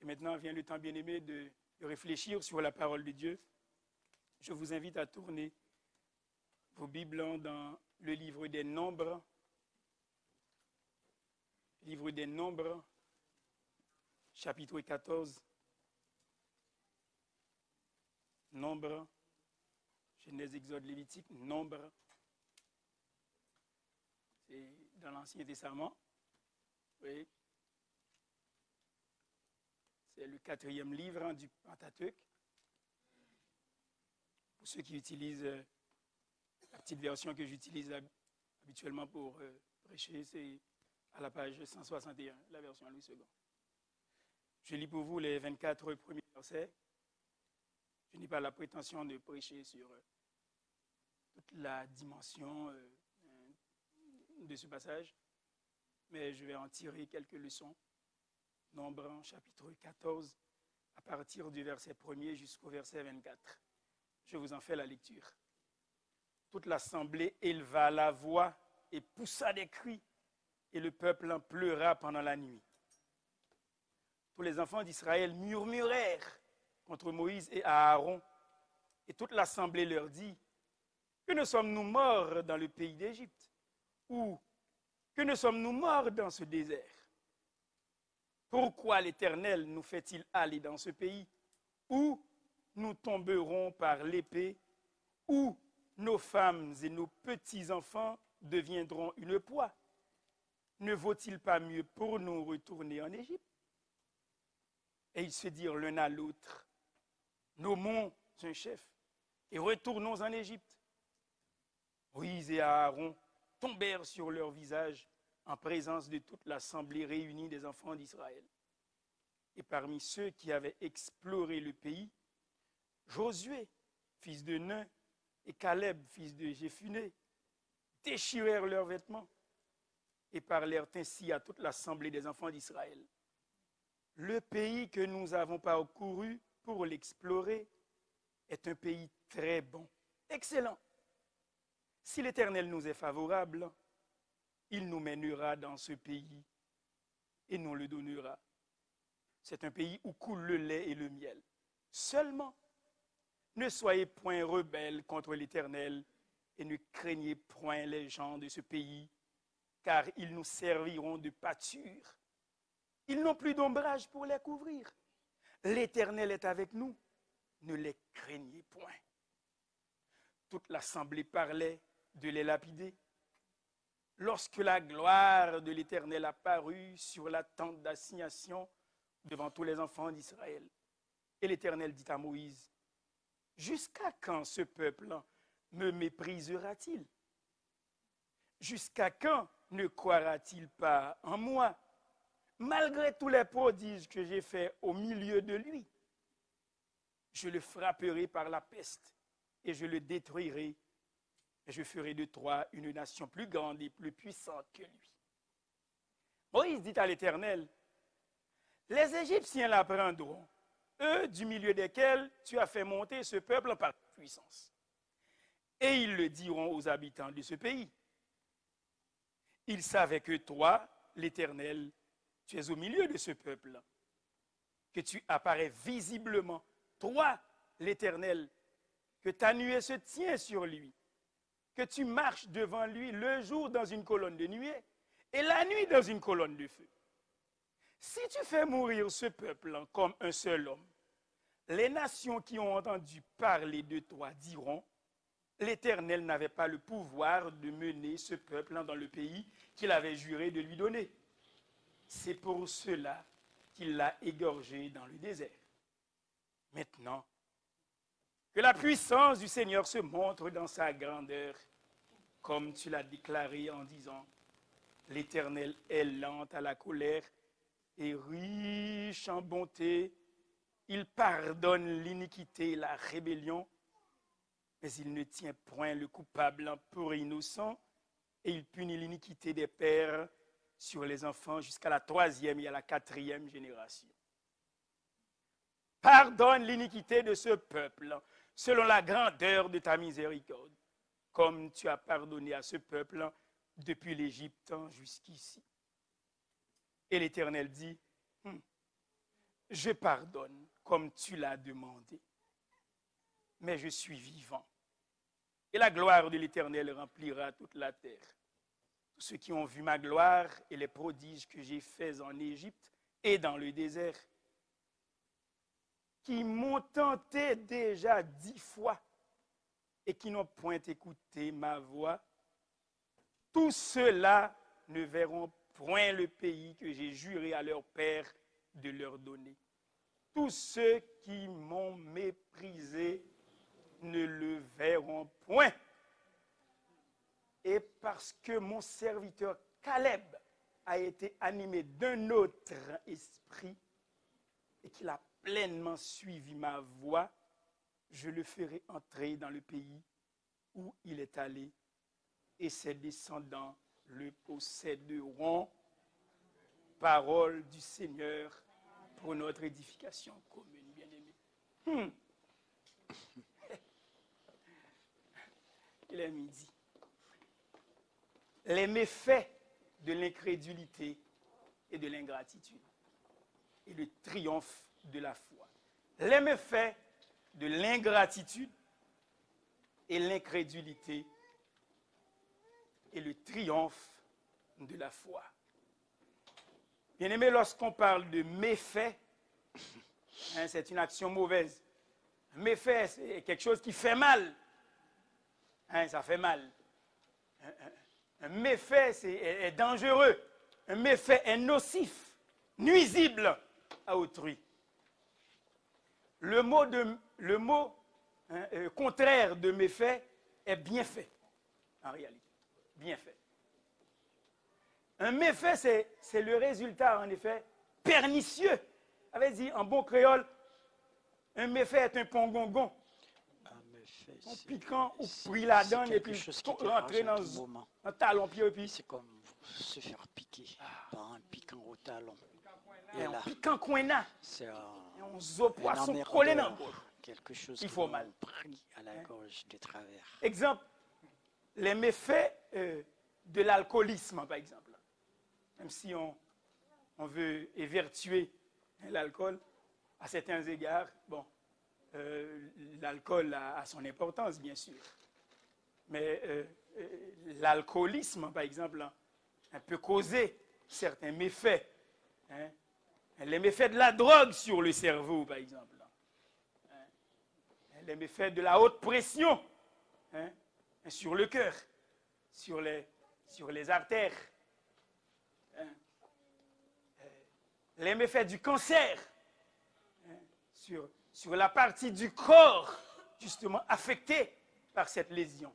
maintenant vient le temps bien-aimé de réfléchir sur la parole de Dieu. Je vous invite à tourner vos Bibles dans le livre des Nombres. Livre des Nombres, chapitre 14. Nombres, Genèse, Exode, Lévitique, Nombres. C'est dans l'Ancien Testament. Oui. C'est le 4e livre du Pentateuque. Pour ceux qui utilisent la petite version que j'utilise habituellement pour prêcher, c'est à la page 161, la version Louis II. Je lis pour vous les 24 premiers versets. Je n'ai pas la prétention de prêcher sur toute la dimension de ce passage, mais je vais en tirer quelques leçons. Nombre, chapitre 14, à partir du verset 1er jusqu'au verset 24. Je vous en fais la lecture. Toute l'assemblée éleva la voix et poussa des cris, et le peuple en pleura pendant la nuit. Tous les enfants d'Israël murmurèrent contre Moïse et Aaron, et toute l'assemblée leur dit: que ne sommes-nous morts dans le pays d'Égypte? Ou que ne sommes-nous morts dans ce désert? Pourquoi l'Éternel nous fait-il aller dans ce pays où nous tomberons par l'épée, où nos femmes et nos petits-enfants deviendront une proie? Ne vaut-il pas mieux pour nous retourner en Égypte? Et ils se dirent l'un à l'autre: nommons un chef et retournons en Égypte. Moïse et Aaron tombèrent sur leur visage en présence de toute l'assemblée réunie des enfants d'Israël. Et parmi ceux qui avaient exploré le pays, Josué, fils de Nun, et Caleb, fils de Jéphuné, déchirèrent leurs vêtements et parlèrent ainsi à toute l'assemblée des enfants d'Israël: le pays que nous avons parcouru pour l'explorer est un pays très bon, excellent. Si l'Éternel nous est favorable, il nous mènera dans ce pays et nous le donnera. C'est un pays où coule le lait et le miel. Seulement, ne soyez point rebelles contre l'Éternel et ne craignez point les gens de ce pays, car ils nous serviront de pâture. Ils n'ont plus d'ombrage pour les couvrir. L'Éternel est avec nous. Ne les craignez point. Toute l'assemblée parlait de les lapider. Lorsque la gloire de l'Éternel apparut sur la tente d'assignation devant tous les enfants d'Israël, et l'Éternel dit à Moïse: jusqu'à quand ce peuple me méprisera-t-il? Jusqu'à quand ne croira-t-il pas en moi, malgré tous les prodiges que j'ai faits au milieu de lui? Je le frapperai par la peste et je le détruirai. Et je ferai de toi une nation plus grande et plus puissante que lui. Moïse dit à l'Éternel: les Égyptiens l'apprendront, eux du milieu desquels tu as fait monter ce peuple par puissance. Et ils le diront aux habitants de ce pays. Ils savaient que toi, l'Éternel, tu es au milieu de ce peuple, que tu apparais visiblement, toi, l'Éternel, que ta nuée se tient sur lui, que tu marches devant lui le jour dans une colonne de nuée et la nuit dans une colonne de feu. Si tu fais mourir ce peuple comme un seul homme, les nations qui ont entendu parler de toi diront: l'Éternel n'avait pas le pouvoir de mener ce peuple dans le pays qu'il avait juré de lui donner. C'est pour cela qu'il l'a égorgé dans le désert. Maintenant, que la puissance du Seigneur se montre dans sa grandeur, comme tu l'as déclaré en disant: l'Éternel est lent à la colère et riche en bonté. Il pardonne l'iniquité et la rébellion, mais il ne tient point le coupable pour innocent, et il punit l'iniquité des pères sur les enfants jusqu'à la 3e et à la 4e génération. Pardonne l'iniquité de ce peuple selon la grandeur de ta miséricorde, comme tu as pardonné à ce peuple depuis l'Égypte jusqu'ici. Et l'Éternel dit: je pardonne comme tu l'as demandé. Mais je suis vivant. Et la gloire de l'Éternel remplira toute la terre. Tous ceux qui ont vu ma gloire et les prodiges que j'ai faits en Égypte et dans le désert, qui m'ont tenté déjà 10 fois et qui n'ont point écouté ma voix, tous ceux-là ne verront point le pays que j'ai juré à leur père de leur donner. Tous ceux qui m'ont méprisé ne le verront point. Et parce que mon serviteur Caleb a été animé d'un autre esprit et qu'il a pleinement suivi ma voie, je le ferai entrer dans le pays où il est allé et ses descendants le posséderont. Parole du Seigneur pour notre édification commune, bien-aimés. Il est midi. Les méfaits de l'incrédulité et de l'ingratitude et le triomphe de la foi. Les méfaits de l'ingratitude et l'incrédulité et le triomphe de la foi. Bien-aimé, lorsqu'on parle de méfait, c'est une action mauvaise. Un méfait, c'est quelque chose qui fait mal. Ça fait mal. Un méfait est dangereux. Un méfait est nocif, nuisible à autrui. Le mot contraire de méfait est bienfait, en réalité. Bienfait. Un méfait, c'est le résultat, en effet, pernicieux. Avait dit en bon créole, un méfait est un pongongon. En piquant ou pris la dent et puis rentrer dans un talon pied. C'est comme se faire piquer par un piquant au talon. Et un piquant coinna. C'est un zo poisson collé dans le bouche. Quelque chose qui faut mal. Pris à la gorge de travers. Exemple, les méfaits de l'alcoolisme, par exemple. Même si on veut évertuer l'alcool, à certains égards, bon, l'alcool a son importance, bien sûr. Mais l'alcoolisme, par exemple, peut causer certains méfaits. Les méfaits de la drogue sur le cerveau, par exemple. Les méfaits de la haute pression sur le cœur, sur les artères. Les méfaits du cancer sur la partie du corps, justement, affectée par cette lésion.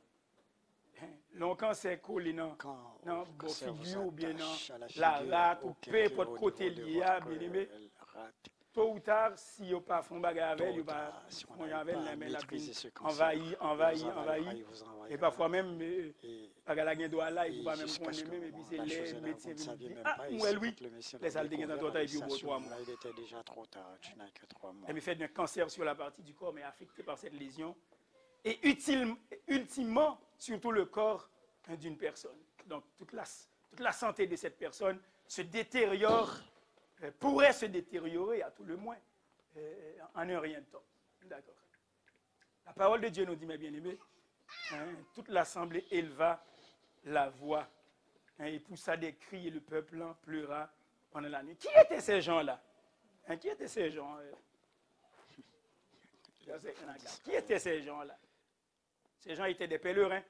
Le cancer collé dans la figure ou bien dans la rate ou peu importe côté lié, bien aimé. Tôt ou tard, si vous pas fait un bagage avec, vous pas envahi. Et parfois même, la gagne doit là, il ne faut pas même connaître même, et puis c'est les médecins qui disent, oui, les salles de gagne dans ton taille, puis au 3 mois. Il était déjà trop tard, tu n'as que 3 mois. Et fait d'un cancer sur la partie du corps, mais affecté par cette lésion. Et ultimement, surtout le corps d'une personne. Donc, toute la santé de cette personne se détériore, pourrait se détériorer à tout le moins en un rien de temps. D'accord. La parole de Dieu nous dit, mes bien-aimés, toute l'assemblée éleva la voix et poussa des cris et le peuple en pleura pendant la nuit. Qui étaient ces gens-là? Qui étaient ces gens? Qui étaient ces gens-là? Ces gens étaient des pèlerins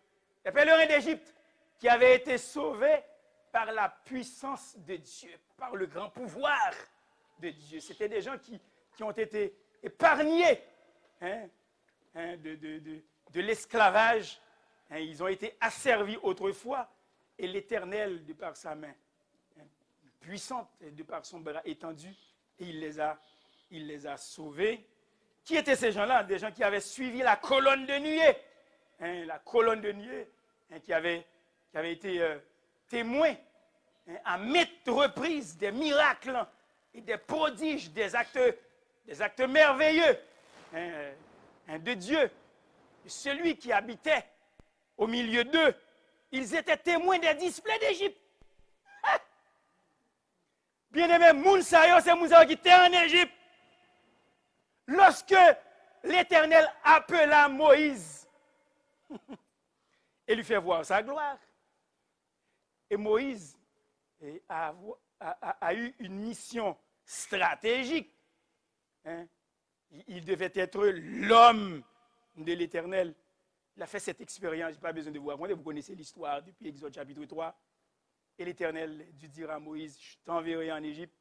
d'Égypte qui avaient été sauvés par la puissance de Dieu, par le grand pouvoir de Dieu. C'était des gens qui ont été épargnés de l'esclavage. Ils ont été asservis autrefois et l'Éternel, de par sa main puissante, de par son bras étendu, et il les a sauvés. Qui étaient ces gens-là? Des gens qui avaient suivi la colonne de nuée. La colonne de nuée qui avait été témoin à maintes reprises des miracles et des prodiges, des actes merveilleux de Dieu. Celui qui habitait au milieu d'eux, ils étaient témoins des displays d'Égypte. Bien-aimé, Mounsayo, c'est Mounsayo qui était en Égypte. lorsque l'Éternel appela Moïse et lui fait voir sa gloire. Et Moïse a eu une mission stratégique. Hein? Il devait être l'homme de l'Éternel. Il a fait cette expérience, je n'ai pas besoin de vous raconter, vous connaissez l'histoire depuis Exode chapitre 3. Et l'Éternel dut dire à Moïse, je t'enverrai en Égypte,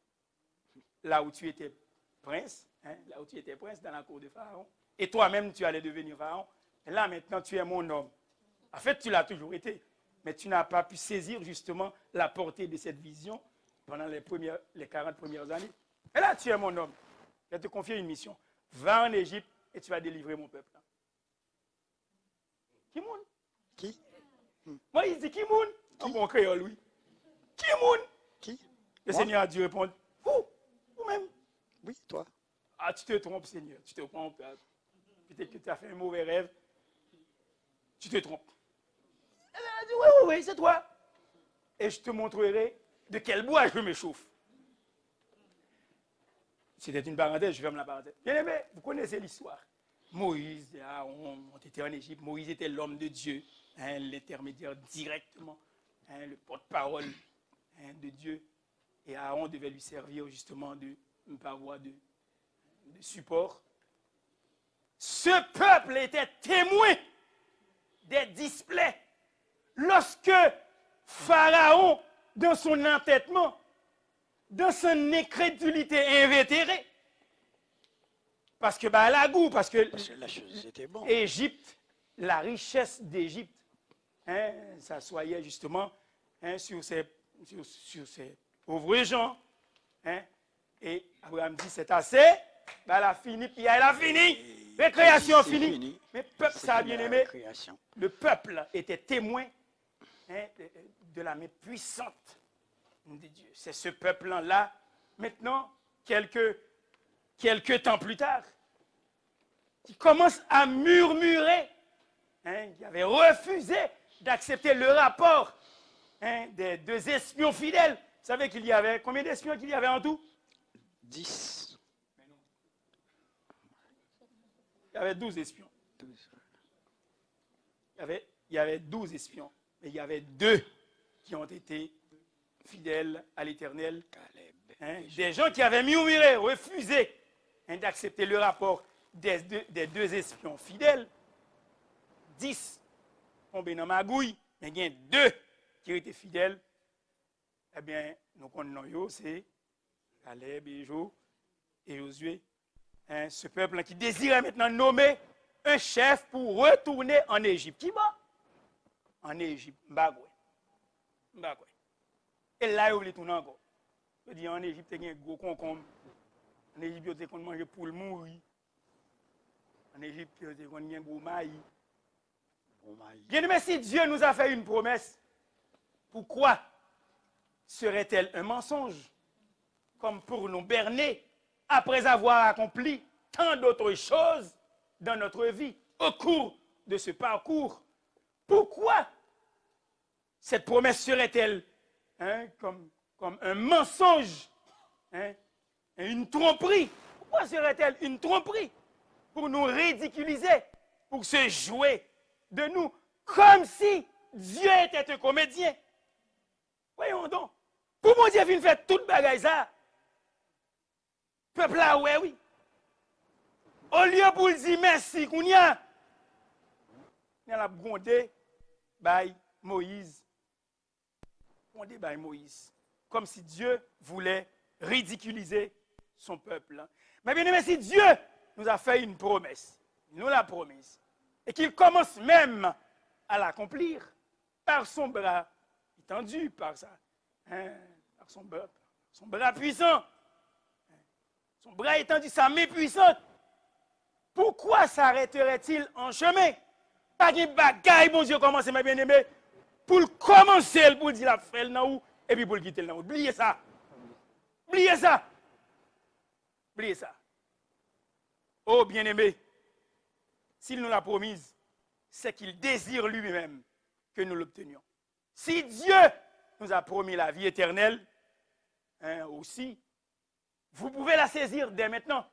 là où tu étais prince, hein, là où tu étais prince dans la cour de Pharaon, et toi-même tu allais devenir Pharaon. Et là maintenant tu es mon homme. En fait tu l'as toujours été, mais tu n'as pas pu saisir justement la portée de cette vision pendant les 40 premières années. Et là tu es mon homme. Je vais te confier une mission. Va en Égypte et tu vas délivrer mon peuple. Qui moun? Qui? Moïse dit qui moun? En bon créole, oui. Qui moun? Qui? Le Moi? Seigneur a dû répondre, vous-même. Oui, toi. Ah, tu te trompes, Seigneur, tu te trompes. Peut-être que tu as fait un mauvais rêve. Tu te trompes. Elle a dit, oui, c'est toi. Et je te montrerai de quel bois je me chauffe. C'était une parenthèse, je ferme la parenthèse. Bien aimé, vous connaissez l'histoire. Moïse et Aaron ont été en Égypte. Moïse était l'homme de Dieu, hein, l'intermédiaire directement, hein, le porte-parole de Dieu. Et Aaron devait lui servir justement par voie de support. Ce peuple était témoin des displays lorsque Pharaon, dans son entêtement, dans son incrédulité invétérée, parce que la goût, parce que la chose était bonne. Égypte, la richesse d'Égypte, hein, s'assoyait justement hein, sur ces pauvres gens. Hein, et Abraham dit c'est assez, elle a fini, puis elle a fini. Récréation finie. Mais peuple, ça a bien aimé. Le peuple était témoin hein, de la main puissante de Dieu. C'est ce peuple-là, maintenant, quelques temps plus tard, qui commence à murmurer, hein, qui avait refusé d'accepter le rapport hein, des 2 espions fidèles. Vous savez qu'il y avait, combien d'espions qu'il y avait en tout? 10. Il y avait 12 espions. 12. Il y avait 12 espions, mais il y avait 2 qui ont été fidèles à l'Éternel. Hein, des gens qui avaient murmuré, refusé hein, d'accepter le rapport des 2 espions fidèles. 10 tombés dans ma gouille, mais il y a 2 qui étaient fidèles. Eh bien, nous connaissons, c'est Caleb et Josué. Hein, ce peuple qui désirait maintenant nommer un chef pour retourner en Égypte. Qui va? En Égypte. Mbagwe. Et là, il voulait tourner encore. Je dis en Égypte, il y a un gros concombre. En Égypte, il y a manger pour le mourir. En Égypte, il y a un gros maïs. Bien aimé, si Dieu nous a fait une promesse, pourquoi serait-elle un mensonge? Comme pour nous berner après avoir accompli tant d'autres choses dans notre vie au cours de ce parcours. Pourquoi cette promesse serait-elle hein, comme un mensonge, hein, une tromperie? Pourquoi serait-elle une tromperie? Pour nous ridiculiser, pour se jouer de nous, comme si Dieu était un comédien. Voyons donc. Pour mon Dieu, il fait toute bagaille ça. Peuple là, ouais, oui. Au lieu pour dire merci, qu'on y a la grondé by Moïse. Grondé by Moïse. Comme si Dieu voulait ridiculiser son peuple. Mais bien aimé, si Dieu nous a fait une promesse, il nous l'a promise, et qu'il commence même à l'accomplir par son bras étendu, par son bras puissant, son bras étendu, sa main puissante, pourquoi s'arrêterait-il en chemin? Pas de bagaille, bon Dieu, commencer, mes bien-aimés, pour le commencer, pour dire la frère dans où, et puis pour le quitter là où. Oubliez ça. Oubliez ça. Oubliez ça. Oh, bien-aimé, s'il nous l'a promise, c'est qu'il désire lui-même que nous l'obtenions. Si Dieu nous a promis la vie éternelle, hein, aussi, vous pouvez la saisir dès maintenant.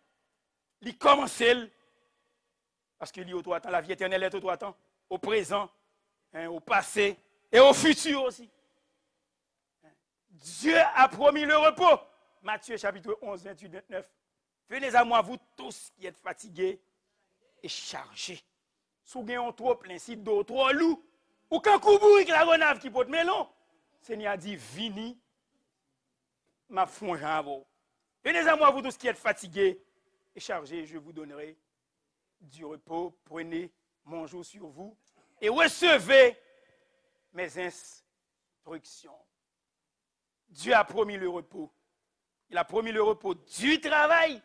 il commence, parce que la vie éternelle est au trois temps, au présent, au passé et au futur aussi. Dieu a promis le repos. Matthieu chapitre 11, 28, 29. Venez à moi, vous tous qui êtes fatigués et chargés. Si vous avez trop plein, si d'eau, trop loup, ou quand vous avec la renave qui porte melon, Seigneur a dit, vini, ma fonge à vous. Venez à moi, vous tous qui êtes fatigués et chargés, je vous donnerai du repos. Prenez mon joug sur vous et recevez mes instructions. Dieu a promis le repos. Il a promis le repos du travail,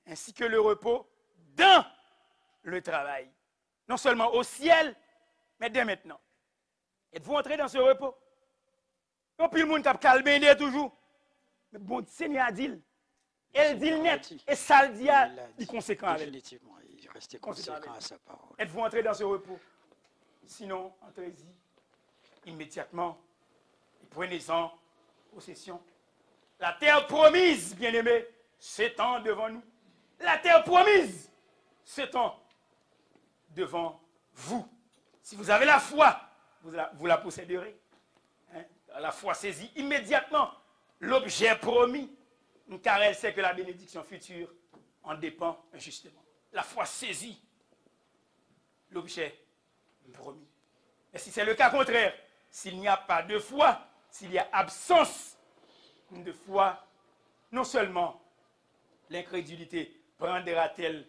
ainsi que le repos dans le travail. Non seulement au ciel, mais dès maintenant. Êtes-vous entré dans ce repos? Non, puis le monde qui a calmé toujours. Mais bon, Seigneur a dit, elle dit net, et ça le dit, il est conséquent avec. Définitivement, il restait conséquent à sa parole. Êtes-vous entré dans ce repos? Sinon, entrez-y immédiatement. Prenez-en possession. La terre promise, bien-aimés, s'étend devant nous. La terre promise s'étend devant vous. Si vous avez la foi, vous la posséderez. La foi saisit immédiatement l'objet promis, car elle sait que la bénédiction future en dépend justement. La foi saisit l'objet promis. Et si c'est le cas contraire, s'il n'y a pas de foi, s'il y a absence de foi, non seulement l'incrédulité prendra-t-elle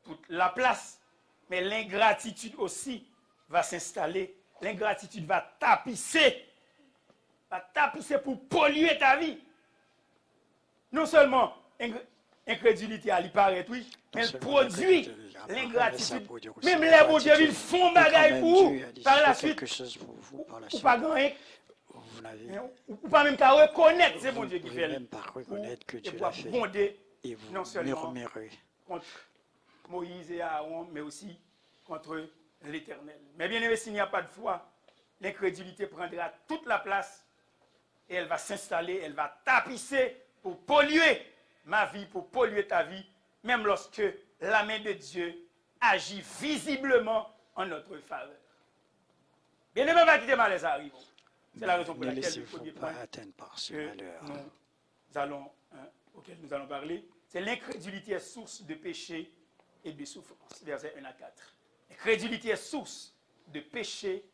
toute la place, mais l'ingratitude aussi va s'installer. L'ingratitude va tapisser pour polluer ta vie. Non seulement incrédulité, elle y paraît, oui, mais elle produit l'ingratitude. Même les bons dieux, ils font bagaille pour vous, par la suite, ou pas gagner. Ou pas même qu'à reconnaître c'est mon Dieu qui fait. Même pas reconnaître que Dieu l'a l'a fait. Bonder, Et vous non seulement murmurez contre Moïse et Aaron, mais aussi contre l'Éternel. Mais bien aimé, s'il n'y a pas de foi, l'incrédulité prendra toute la place et elle va s'installer, elle va tapisser pour polluer ma vie, pour polluer ta vie, même lorsque la main de Dieu agit visiblement en notre faveur. Bien aimé, va quitter malaise arrive. C'est la raison pour laquelle il faut pas atteindre par ce malheur. Auquel nous allons parler. C'est l'incrédulité est source de péché et de souffrance. Versets 1 à 4. L'incrédulité est source de péché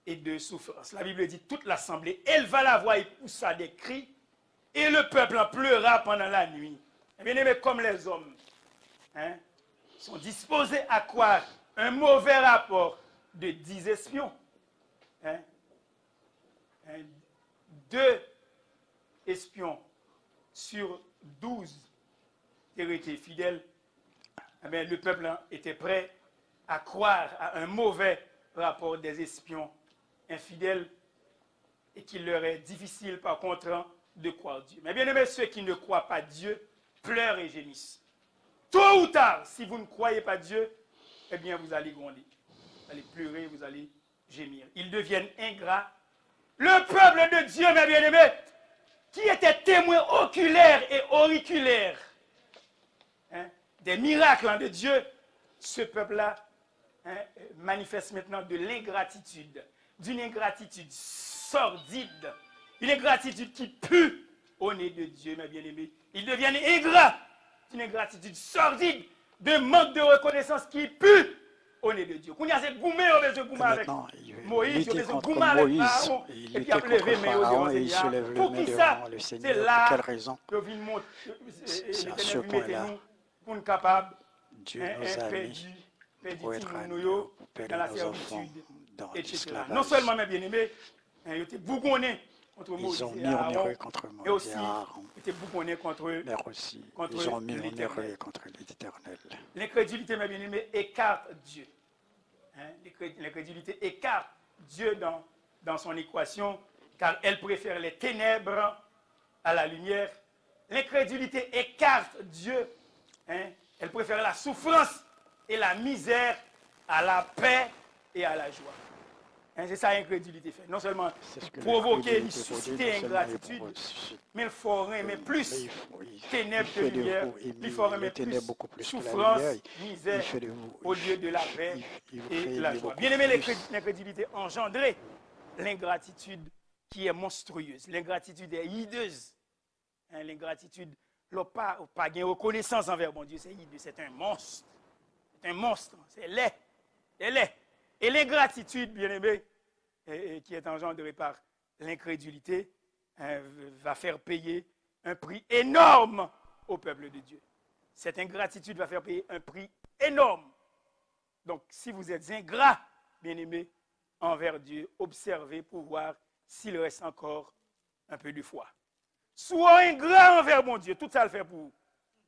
et de souffrance. La Bible dit, toute l'assemblée éleva la voix et poussa des cris, et le peuple en pleura pendant la nuit. Et bien aimé, comme les hommes sont disposés à croire un mauvais rapport de 10 espions, 2 espions sur 12 qui auraient été fidèles, le peuple était prêt à croire à un mauvais rapport des espions infidèles et qu'il leur est difficile par contre de croire Dieu. Mais bien aimé, ceux qui ne croient pas Dieu pleurent et gémissent. Tôt ou tard, si vous ne croyez pas Dieu, eh bien vous allez gronder. Vous allez pleurer, vous allez gémir. Ils deviennent ingrats. Le peuple de Dieu, mes bien-aimés, qui était témoin oculaire et auriculaire des miracles de Dieu, ce peuple-là manifeste maintenant de l'ingratitude, d'une ingratitude sordide, une ingratitude qui pue au nez de Dieu, mes bien-aimés. Ils deviennent ingrats, d'une ingratitude sordide, de manque de reconnaissance qui pue au nez de Dieu. Quand il y a ces goumets, on veut se goumer avec Moïse, on veut se goumer avec Pharaon, et puis après lever les mains au Seigneur. Pour qui ça? C'est là que l'Éternel vous mettez-nous pour nous capables Dieu nous a mis pour être agneaux, dans la servitude, etc. Non seulement, mes bien-aimés, ils étaient bougonnés contre Moïse ils ont et Aaron, murmuré contre mais Moïse aussi et Aaron. ils étaient bougonnés contre Ils ont murmuré contre l'Éternel. L'incrédulité, mes bien-aimés, écarte Dieu. L'incrédulité écarte Dieu dans son équation, car elle préfère les ténèbres à la lumière. L'incrédulité écarte Dieu. Elle préfère la souffrance et la misère à la paix et à la joie. Hein, c'est ça l'incrédulité fait. Non seulement C'est ce que provoquer, l'incrédulité pour Dieu, susciter non seulement il ingratitude, provoque, suscite, mais il faut mais plus il ténèbres que fait de lumière, vous il faut les mais ténèbres plus beaucoup plus que la souffrance, lumière. misère, Il fait de vous, au lieu de la paix il vous et fait la aimer joie. beaucoup Bien aimé, plus. l'incrédulité engendrait l'ingratitude qui est monstrueuse. L'ingratitude est hideuse. Hein, l'ingratitude, pas de reconnaissance envers mon Dieu, c'est hideux, c'est un monstre. C'est un monstre, c'est laid. C'est laid. Et l'ingratitude, bien aimé, qui est engendrée par l'incrédulité, va faire payer un prix énorme au peuple de Dieu. Cette ingratitude va faire payer un prix énorme. Donc, si vous êtes ingrat, bien aimé, envers Dieu, observez pour voir s'il reste encore un peu de foi. Sois ingrat envers mon Dieu, tout ça le fait pour vous.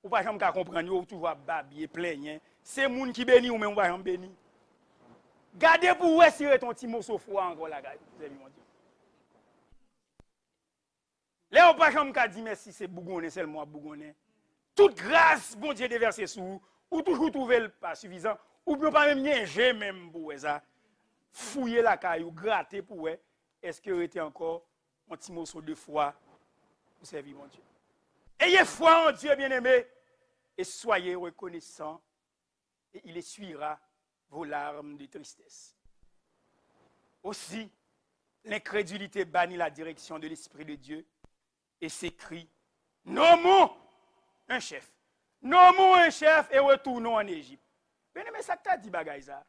Ou pas jamais comprendre, ou toujours babier, plaigner. C'est moun qui bénit ou même ou pas jamais béni. Gardez pour vous si ton petit morceau foi encore là, vous avez mon Dieu. Là, on pas jamais dire merci, c'est bougonné, seulement bougonné. Toute grâce, bon Dieu déversé sur vous, ou toujours trouver le pas suffisant, ou bien pas même niaiser même pour ça. Fouiller la caille ou gratter pour vous. Est-ce qu'il y aurait encore un petit morceau de foi pour servir mon Dieu? Ayez foi en Dieu, bien-aimé, et soyez reconnaissants, et il essuiera vos larmes de tristesse. Aussi, l'incrédulité bannit la direction de l'Esprit de Dieu et s'écrit, nommons un chef. Nommons un chef et retournons en Égypte. Bien-aimé, ça que tu as dit, bagaïsa.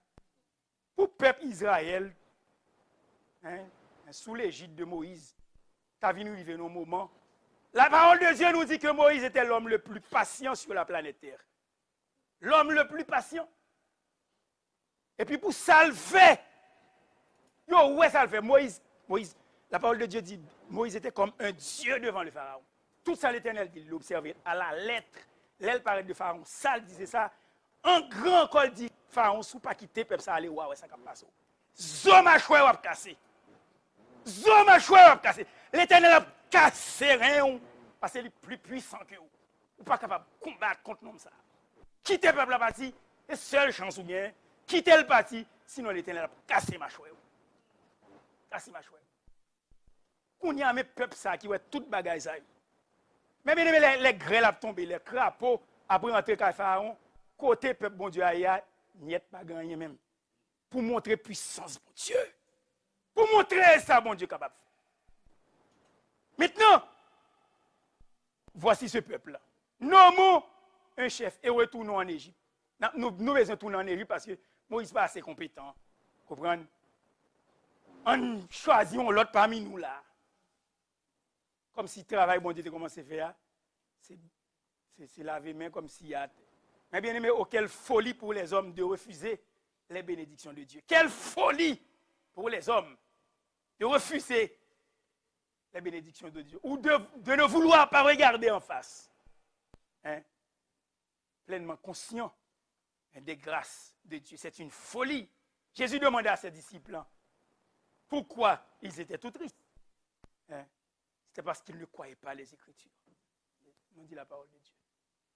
Pour le peuple Israël, hein, sous l'égide de Moïse, tu as vu nous vivre nos moments. La parole de Dieu nous dit que Moïse était l'homme le plus patient sur la planète Terre. L'homme le plus patient. Et puis pour ça le fait, ça le fait. Moïse, la parole de Dieu dit, Moïse était comme un Dieu devant le Pharaon. Tout ça l'Éternel dit, l'observer à la lettre. L'aile paraît de Pharaon, ça disait ça. Un grand col dit, Pharaon, sous pas quitter, peuple ça aller, ouais, ça va passer. Zoma choué va casser. Zoma choué va casser. L'Éternel a cassé rien, parce qu'il est plus puissant que vous. Vous n'êtes pas capable de combattre contre nous ça. Quittez le peuple à partir, et seule chance ou bien, quittez le parti, sinon l'Éternel a cassé ma choué. Cassé ma choué. Qu'on y a mes peuples ça qui ouais toute bagaille ça. Mais bien aimé, les grêles a tombé, les crapauds après rentrer à Pharaon, côté peuple bon Dieu a n'y pas gagné même. Pour montrer puissance bon Dieu. Pour montrer ça bon Dieu capable. Maintenant, voici ce peuple-là. Nommons un chef et retournons en Égypte. Nous devons tourner en Égypte parce que Moïse n'est pas assez compétent. Comprenez? On choisit l'autre parmi nous là. Comme si le travail, bon Dieu, te commencé à faire. C'est laver main comme s'il y a. Mais bien aimé, oh, quelle folie pour les hommes de refuser les bénédictions de Dieu. Quelle folie pour les hommes de refuser les bénédictions de Dieu. Ou de ne vouloir pas regarder en face. Hein? Pleinement conscient des grâces de Dieu. C'est une folie. Jésus demandait à ses disciples pourquoi ils étaient tout tristes. Hein? C'était parce qu'ils ne croyaient pas les Écritures. On dit la parole de Dieu.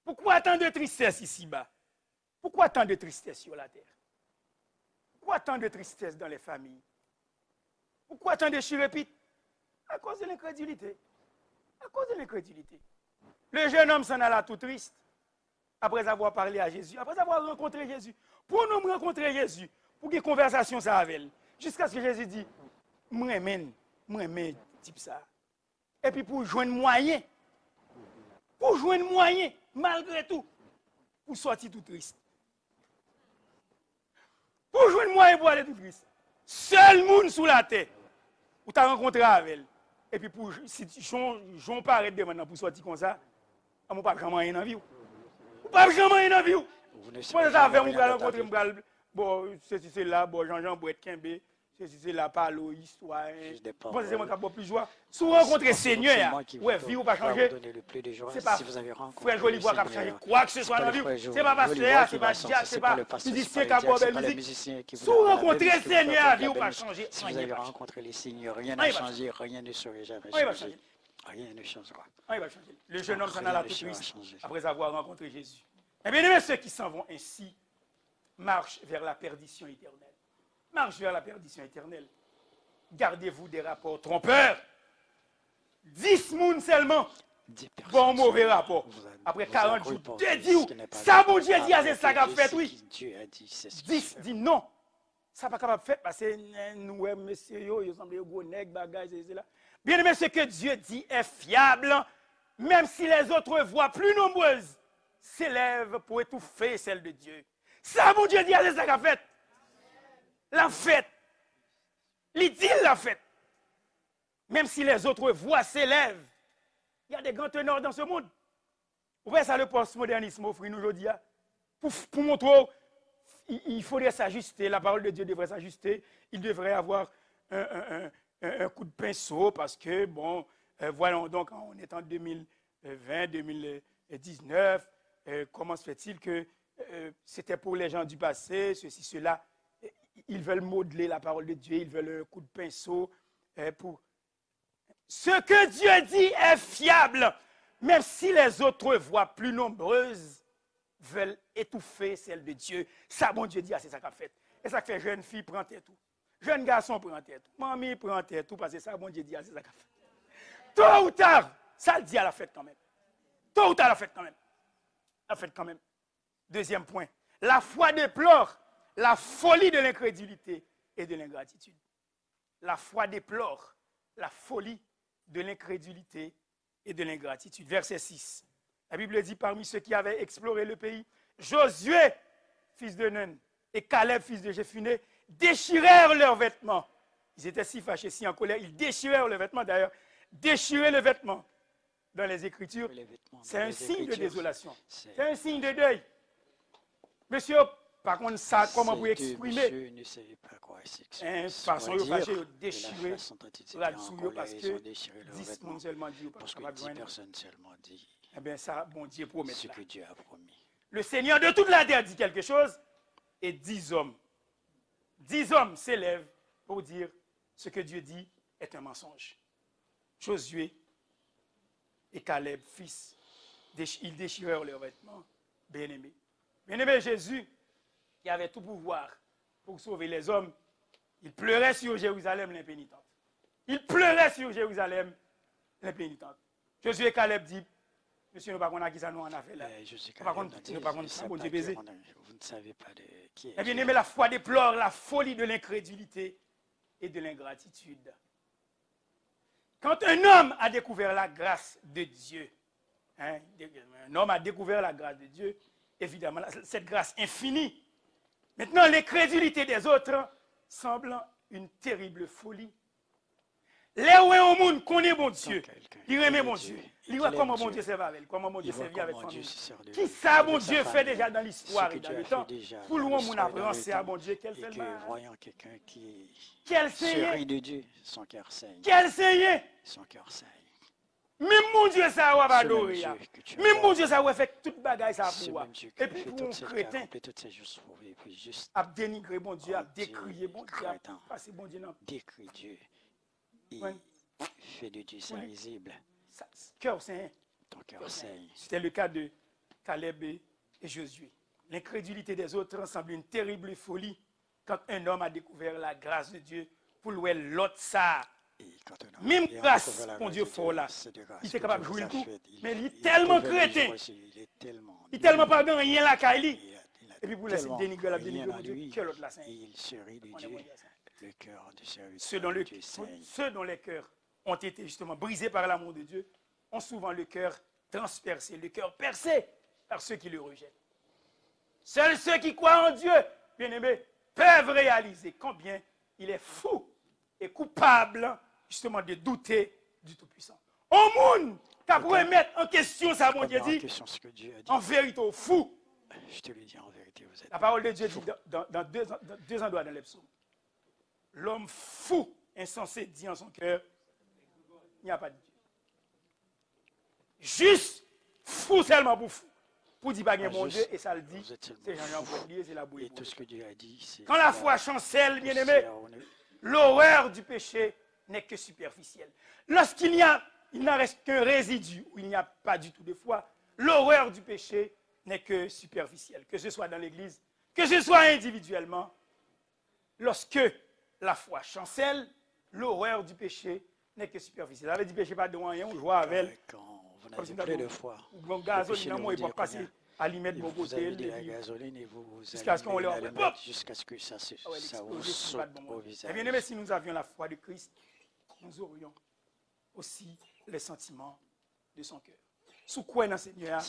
Pourquoi tant de tristesse ici-bas? Pourquoi tant de tristesse sur la terre? Pourquoi tant de tristesse dans les familles? Pourquoi tant de chirépite? À cause de l'incrédulité. À cause de l'incrédulité. Le jeune homme s'en alla tout triste après avoir parlé à Jésus, après avoir rencontré Jésus. Pour nous rencontrer Jésus, pour qu'il y ait une conversation avec elle, jusqu'à ce que Jésus dit, moi, type ça. Et puis pour joindre moyen, malgré tout, pour sortir tout triste. Pour joindre moyen pour aller tout triste. Seul monde sous la terre, où tu as rencontré avec elle. Et puis pour, si j'en parle de maintenant pour sortir comme ça, on ne peut pas jamais rien dans la vie. On ne peut pas jamais rien dans la vie. Moi, ça fait, on va rencontrer, bon, c'est là, bon, Jean-Jean Bouette Kembe, c'est là, parle histoire. Bon, c'est moi qui ai plus joie. Si vous rencontrez Seigneur, ouais, vie ou pas changer. C'est pas frère Jolibois qui a changé quoi que ce soit dans la vie. C'est pas Pasteur, c'est pas Jacques, c'est pas musicien qui a boit belle musique. Si vous rencontrez Seigneur, vie ou pas changer. Si vous avez rencontré les seigneurs, rien n'a changé, rien ne serait jamais changé. Rien ne changera. Le jeune homme s'en alla tout triste après avoir rencontré Jésus. Et bien aimé, ceux qui s'en vont ainsi marchent vers la perdition éternelle. Marchent vers la perdition éternelle. Gardez-vous des rapports trompeurs. 10 mouns seulement. Bon, mauvais rapport. Après 40 jours, Dieu dit, ça, mon Dieu dit, c'est ça qu'a fait, oui. 10 dit non. Ça n'est pas capable de faire parce que nous, monsieur, il semble gros nègre, bagage, c'est là. Bien aimé, ce que Dieu dit est fiable, même si les autres voix plus nombreuses s'élèvent pour étouffer celle de Dieu. Ça, mon Dieu dit, c'est ça qu'a fait. La fête. L'idylle l'a fait. Même si les autres voix s'élèvent. Il y a des grands teneurs dans ce monde. Vous voyez ça, le postmodernisme offre nous aujourd'hui. Pour montrer, il faudrait s'ajuster. La parole de Dieu devrait s'ajuster. Il devrait avoir un coup de pinceau parce que, bon, voyons donc, on est en 2020, 2019. Comment se fait-il que c'était pour les gens du passé, ceci, cela. Ils veulent modeler la parole de Dieu. Ils veulent un coup de pinceau pour... Ce que Dieu dit est fiable, même si les autres voix plus nombreuses veulent étouffer celle de Dieu. Ça, bon Dieu dit, c'est ça qu'a fait. Et ça fait jeune fille prend tout. Jeune garçon prend tout. Mamie prend tout parce que ça, bon Dieu dit, c'est ça qu'a fait. Tôt ou tard, ça le dit à la fête quand même. Tôt ou tard, la fête quand même. La fête quand même. Deuxième point. La foi déplore la folie de l'incrédulité et de l'ingratitude. La foi déplore la folie de l'incrédulité et de l'ingratitude. Verset 6. La Bible dit, parmi ceux qui avaient exploré le pays, Josué, fils de Nun, et Caleb, fils de Jephuné, déchirèrent leurs vêtements. Ils étaient si fâchés, si en colère, ils déchirèrent leurs vêtements. D'ailleurs, déchirer le vêtement dans les Écritures, c'est un signe de désolation. C'est un signe de deuil. Monsieur, par contre, ça, comment vous exprimer? Monsieur ne savait pas quoi c'est. Façon de fâcher, déchirer là-dessous, parce que 10 personnes seulement dit, parce que 10 personnes seulement dit. Eh bien, ça, bon Dieu promet. Ce que Dieu a promis. Le Seigneur de toute la terre dit quelque chose, et 10 hommes s'élèvent pour dire ce que Dieu dit est un mensonge. Josué et Caleb, fils, ils déchirèrent leurs vêtements. Bien-aimé. Bien-aimé Jésus, qui avait tout pouvoir pour sauver les hommes, il pleurait sur Jérusalem l'impénitente. Il pleurait sur Jérusalem l'impénitente. Josué et Caleb dit, monsieur, nous ne savons pas qui ça nous en a fait là. Vous ne savez pas de qui est. Eh bien, aimé, la foi déplore la folie de l'incrédulité et de l'ingratitude. Quand un homme a découvert la grâce de Dieu, un homme a découvert la grâce de Dieu, évidemment, cette grâce infinie. Maintenant, l'incrédulité des autres semble une terrible folie. Les au monde connaît bon Dieu. Il remet bon Dieu. Il voit comment bon Dieu servait avec, comment bon Dieu servait avec famille. Qui ça bon Dieu fait déjà dans l'histoire et dans le temps? Pour le monde apprend c'est à bon Dieu qu'elle fait mal. Voyant quelqu'un qui sourit de Dieu, son cœur saigne. Quel saigne? Son cœur saigne. Même mon Dieu ça va adorer. Même mon Dieu ça va faire toute bagaille ça pour. Et puis pour un chrétien, à dénigrer bon Dieu, à décrier bon Dieu, à passer bon Dieu non. Décrit Dieu. Il fait de Dieu ça risible. Cœur saint. Ton cœur saigne. C'était le cas de Caleb et Josué. L'incrédulité des autres semble une terrible folie quand un homme a découvert la grâce de Dieu pour louer l'autre ça. Même grâce, mon Dieu, fort là. Il était capable de jouer le coup. Mais il est tellement crétin. Il est tellement pas dans rien là, Kylie. Et puis pour laisser dénigrer la dénigrer, mon Dieu, quel autre là, Saint. Il serait de Dieu, le cœur du serviteur. Ceux dont les cœurs ont été justement brisés par l'amour de Dieu ont souvent le cœur transpercé, le cœur percé par ceux qui le rejettent. Seuls ceux qui croient en Dieu, bien-aimés, peuvent réaliser combien il est fou et coupable justement de douter du Tout-Puissant. Au monde, tu pourrais mettre en question ça, mon Dieu dit, en vérité, au fou. Je te le dis en vérité, vous êtes. La parole de Dieu dit dans deux endroits dans les psaumes. L'homme fou, insensé, dit en son cœur, il n'y a pas de Dieu. Juste fou seulement pour fou. Pour dire qu'il y a mon Dieu, et ça le dit, c'est Jean-Jean Boulier, c'est la bouille. Et tout ce que Dieu a dit, c'est. Quand la foi chancelle, bien-aimé, l'horreur du péché n'est que superficielle. Lorsqu'il n'en reste qu'un résidu, où il n'y a pas du tout de foi, l'horreur du péché n'est que superficielle. Que ce soit dans l'Église, que ce soit individuellement, lorsque la foi chancelle, l'horreur du péché n'est que superficielle. Ça veut dire péché pas de rien, on joue avec elle. Quand vous n'avez plus de foi, le gasoline, il va passer à l'y vous avez de la gasoline et vous jusqu'à ce qu'on jusqu'à ce que ça vous saute au visage. Et bien aimé, si nous avions la foi de Christ, nous aurions aussi les sentiments de son cœur. Sous quoi dans Seigneur,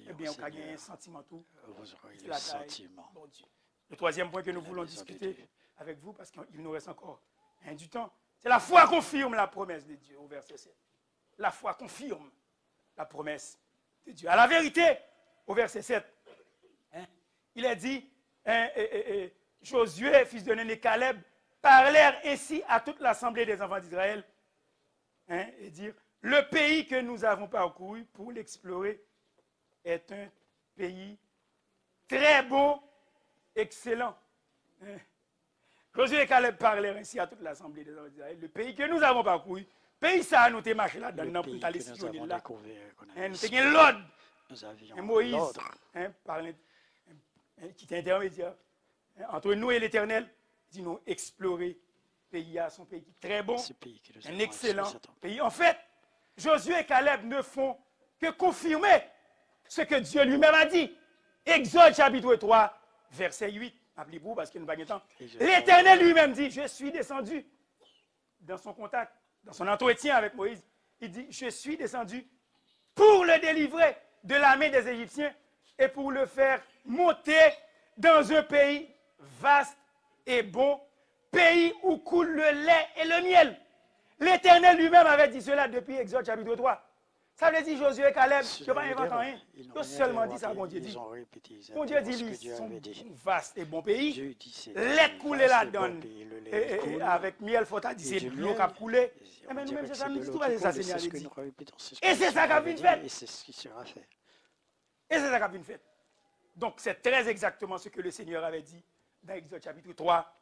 eh bien, on a gagné un sentiment tout. Vous aurez le sentiment. Bon Dieu. Le troisième point que nous voulons discuter avec vous, parce qu'il nous reste encore du temps, c'est la foi confirme la promesse de Dieu, au verset 7. La foi confirme la promesse de Dieu. À la vérité, au verset 7, il est dit, Josué, fils de Nun et Caleb, parlèrent ainsi à toute l'assemblée des enfants d'Israël, et dire, le pays que nous avons parcouru pour l'explorer est un pays très beau, excellent. Josué et Caleb parlèrent ainsi à toute l'assemblée des enfants d'Israël. Le pays que nous avons parcouru, pays ça, nous t'es marché là-dedans pour aller sillonner là. Nous t'es l'ordre. Moïse, qui est intermédiaire entre nous et l'Éternel, dit nous explorer le pays, son pays très bon, un excellent pays. En fait, Josué et Caleb ne font que confirmer ce que Dieu lui-même a dit. Exode chapitre 3, verset 8. Appelez-vous parce qu'il n'y a pas de temps. L'Éternel lui-même dit, je suis descendu dans son contact, dans son entretien avec Moïse. Il dit, je suis descendu pour le délivrer de la main des Égyptiens et pour le faire monter dans un pays vaste et bon, pays où coule le lait et le miel. L'Éternel lui-même avait dit cela depuis Exode chapitre 3. Ça veut dire Josué et Caleb, je n'ai pas inventé rien. Ils ont seulement dit ça, bon Dieu dit. Bon Dieu dit, ils sont un vaste et bon pays. Lait coulé là-dedans. Avec miel, faut dire, c'est l'eau qui a coulé. Mais nous-mêmes, c'est ça, nous disons, c'est ça, Seigneur dit. Et c'est ça qui a bien fait. Et c'est ce qui sera fait. Et c'est ça qui a bien fait. Donc, c'est très exactement ce que le Seigneur avait dit dans Exode chapitre 3,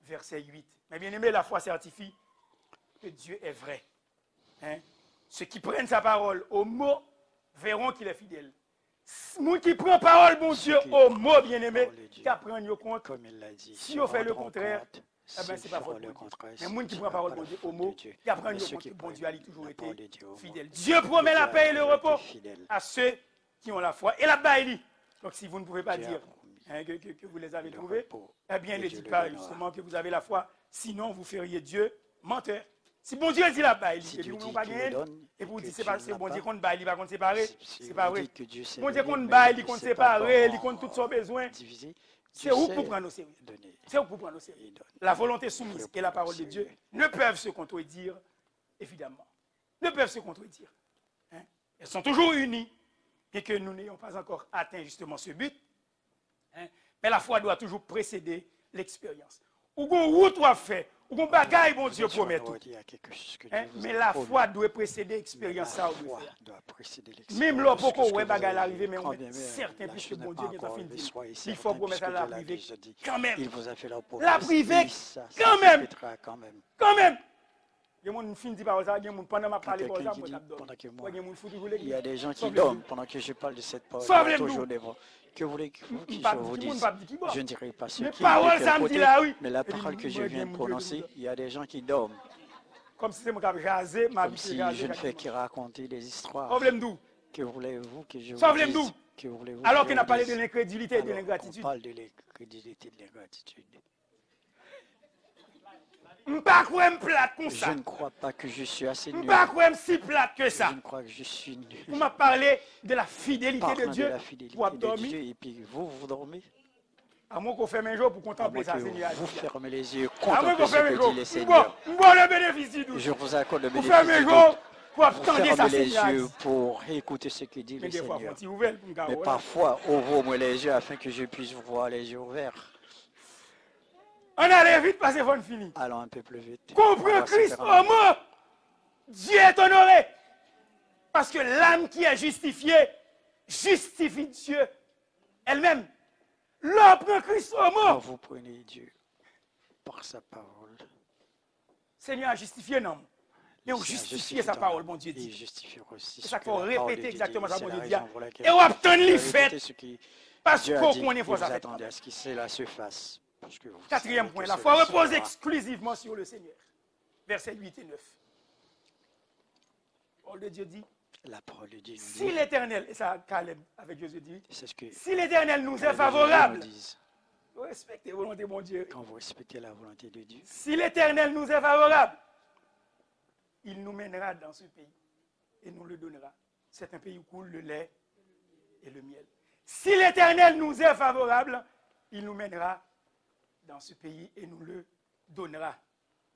verset 8. Mais bien aimé, la foi certifie que Dieu est vrai. Ceux qui prennent sa parole au mot verront qu'il est fidèle. Nous qui prenons parole, bon Dieu, au mot bien-aimé, qui apprennent au compte. Comme il l'a dit. Si on fait le contraire, eh bien, c'est pas votre Dieu. Mais nous qui prenons parole, bon Dieu, au mot, qui apprennent au compte que bon Dieu a toujours été fidèle. Dieu promet la paix et le repos à ceux qui ont la foi. Et là-bas, il dit, donc si vous ne pouvez pas dire que vous les avez trouvés, eh bien, ne dites pas justement que vous avez la foi. Sinon, vous feriez Dieu menteur. Si bon Dieu dit là-bas, il dit que nous pas gagné, et vous dites c'est bon Dieu qu'on ne il va qu'on séparer, c'est pas vrai. Bon Dieu qu'on ne il compte séparer, il compte tous ses besoins. C'est où pour prendre au sérieux. C'est où pour prendre au sérieux. La volonté soumise et la parole de Dieu ne peuvent se contredire, évidemment. Ne peuvent se contredire. Elles sont toujours unies, et que nous n'ayons pas encore atteint justement ce but. Mais la foi doit toujours précéder l'expérience. Ou qu'on route ou fait, ou qu'on bagaille, bon Dieu promet tout. Mais la foi doit précéder l'expérience. Même là, pourquoi on bagaille l'arrivée, mais on est certain, puisque bon Dieu est en fin de vie. Il faut promettre à la privée, quand même. La privée, quand même. Quand même. Il y a des gens qui parlent ça, il y a des gens pendant ma parole, il y a des gens qui dorment pendant que je parle de cette parole. Toujours devant. Que voulez-vous que je vous dise? Je ne dirai pas ce qui est, mais la parole que je viens de prononcer, il y a des gens qui dorment. Comme si jasé, comme si je ne fais que raconter des histoires. Que voulez-vous que je vous dise? Que voulez-vous? Alors qu'on a parlé de l'incrédulité et de l'ingratitude. On parle de l'incrédulité et de l'ingratitude. Je ne crois pas que je suis assez nul. Si plate que ça. Je ne crois que je suis nul. Vous m'avez parlé de la fidélité de Dieu. Pour dormir. Et puis vous dormez. À moins qu'on ferme un jour pour contempler ça, Seigneur. Vous fermez les yeux, contemplez ce que dit le Seigneur. Je vous accorde le bénéfice du doute. Vous fermez les yeux pour écouter ce que dit le Seigneur. Mais parfois, ouvrez-moi les yeux afin que je puisse voir les yeux ouverts. On allait vite parce que c'est fini. Allons un peu plus vite. Comprends Christ au mot. Dieu est honoré. Parce que l'âme qui est justifiée justifie Dieu elle-même. L'homme prend Christ au mot. Quand vous prenez Dieu par sa parole. Seigneur a justifié non. Et on justifie sa parole, mon Dieu dit. C'est ça qu'il faut répéter exactement ça, mon Dieu dit. Et on obtient les faits. Parce qu'on est fort à attendez à ce que cela se fasse. Quatrième point, la foi repose exclusivement sur le Seigneur. versets 8 et 9. La parole de Dieu dit, la parole de Dieu si l'Éternel, et ça Caleb avec Josué dit, si l'Éternel nous est favorable, vous respectez la volonté de mon Dieu. Quand vous respectez la volonté de Dieu, si l'Éternel nous est favorable, il nous mènera dans ce pays et nous le donnera. C'est un pays où coule le lait et le miel. Si l'Éternel nous est favorable, il nous mènera dans ce pays et nous le donnera.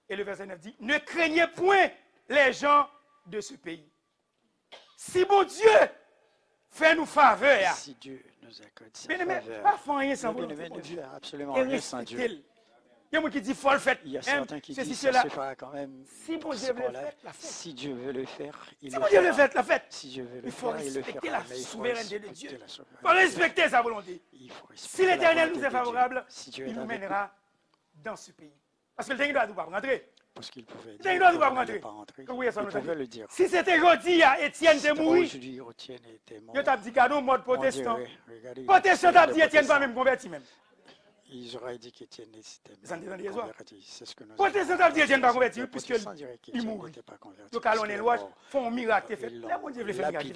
Et le verset 9 dit, ne craignez point les gens de ce pays. Si mon Dieu fait nous faveur, si Dieu nous accorde sa faveur, mais pas faire rien sans volonté de Dieu. Absolument rien sans Dieu. Il y a des gens qui disent faut le faire. Il y a certains qui disent ça se fera quand même. Si bon Dieu veut le faire, la fête. Si Dieu veut le faire, il le fera. Si bon Dieu veut le faire, la fête. Si Dieu veut le il faut faire, il le respecter fera. La souveraineté de Dieu. Il faut respecter sa volonté. Si l'Éternel nous est favorable, il nous mènera dans ce pays. Parce que le Seigneur doit nous rentrer. Parce qu'il pouvait dire, il doit rentrer. Il pouvait le dire. Si c'était aujourd'hui, Étienne était mort. Aujourd'hui, Étienne était mort. Il t'a dit cadeau mode protestant. Protestant t'a dit Étienne pas même converti même. Ils auraient dit qu'Étienne était converti. C'est ce que nous protestant t'a dit Étienne pas converti puisque il mourit. Donc allons les lois font un miracle fait. Là mon Dieu veut faire miracle.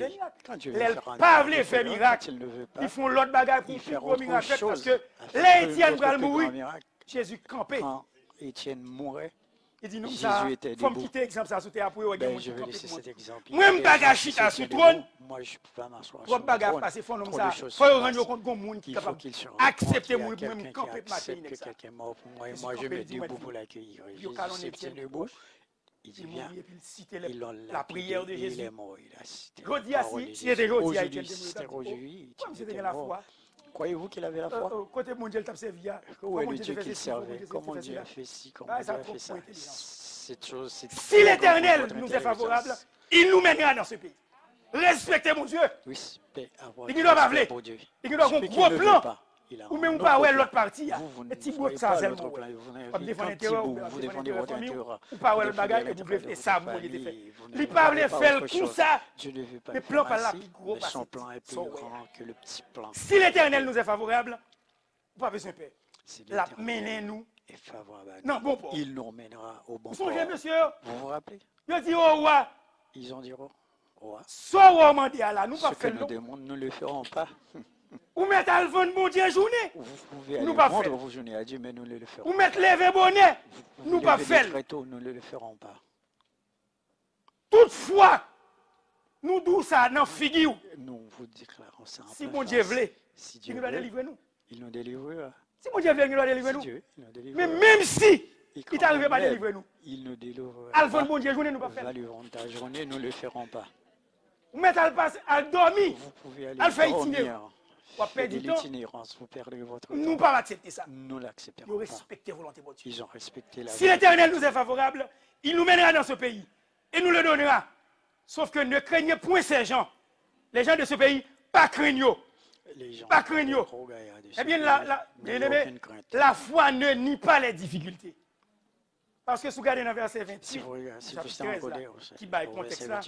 Les pas veulent faire miracle. Ils font l'autre bagaille pour faire un miracle parce que l'Étienne va mourir. Jésus campé. Étienne mourait. Il dit, nous, ça, il faut me quitter l'exemple, ça, sous après, je vais laisser cet exemple. Moi, je bagache chita sur le trône. Moi, je ne peux pas m'asseoir sur le trône. Parce qu'il faut ça. Il faut rendre compte que monde qui est capable d'accepter mon même camper de matin. Quelqu'un mort pour moi, et moi, je me debout pour l'accueillir. Jésus s'est tenu debout. Il dit, viens. Il la prière de Jésus. Il est mort. Il a cité. Si c'était aujourd'hui, c'était la foi. Croyez-vous qu'il avait la foi? Côté mondial, tu as servi. Où est le Dieu qu'il servait? Comment Dieu a fait ci? Comment Dieu a fait ça? Cette chose, si l'Éternel nous est favorable, il nous mènera dans ce pays. Respectez mon Dieu. Il doit m'appeler. Il doit avoir un gros plan. Ou même pas ouais l'autre partie. Et si vous ça seulement. Vous défendez votre intérêt. Ou pas ouais le bagage et vous voulez ça vous voulez faire. Il pas veut faire tout ça. Mais plan pas là plus gros parce son plan est plus grand que le petit plan. Si l'Éternel nous est favorable, pas besoin de paix. La menez-nous est favorable. Non, bon port. Il nous mènera au bon port. Songez monsieur. Vous vous rappelez? Ils dit au roi. Ils ont dit au roi. Soit roi mondial là, nous pas faire nous demandons, nous le ferons pas. Ou mettre à vendre mon Dieu journée. Vous pouvez aller vendre vos journées à Dieu, mais nous ne le ferons pas. Ou mettre lever bonnet. Nous pas faire. Très tôt, nous ne le ferons pas. Toutefois, nous d'où ça dans figure. Nous vous déclarons ça. Si mon Dieu voulait, il nous va délivrer nous. Il nous délivrera. Si mon Dieu voulait, il nous va délivrer nous. Mais même même si il n'arrive pas à délivrer nous. Il nous délivrera. Al vendre mon Dieu journée, nous pas faire. Ta journée, nous ne le ferons pas. Ou mettre à dormir. Vous pouvez aller dormir. L'itinérance, vous perdez votre temps. Nous ne pouvons pas accepter ça. Nous l'accepterons pas. Nous respectons la volonté de Dieu. Ils ont respecté la Si l'Éternel nous est favorable, il nous mènera dans ce pays et nous le donnera. Sauf que ne craignez point ces gens. Les gens de ce pays, pas craignez. Pas craignez. Eh bien, la foi ne nie pas les difficultés. Parce que si vous regardez dans le verset 28, qui bat le contexte là,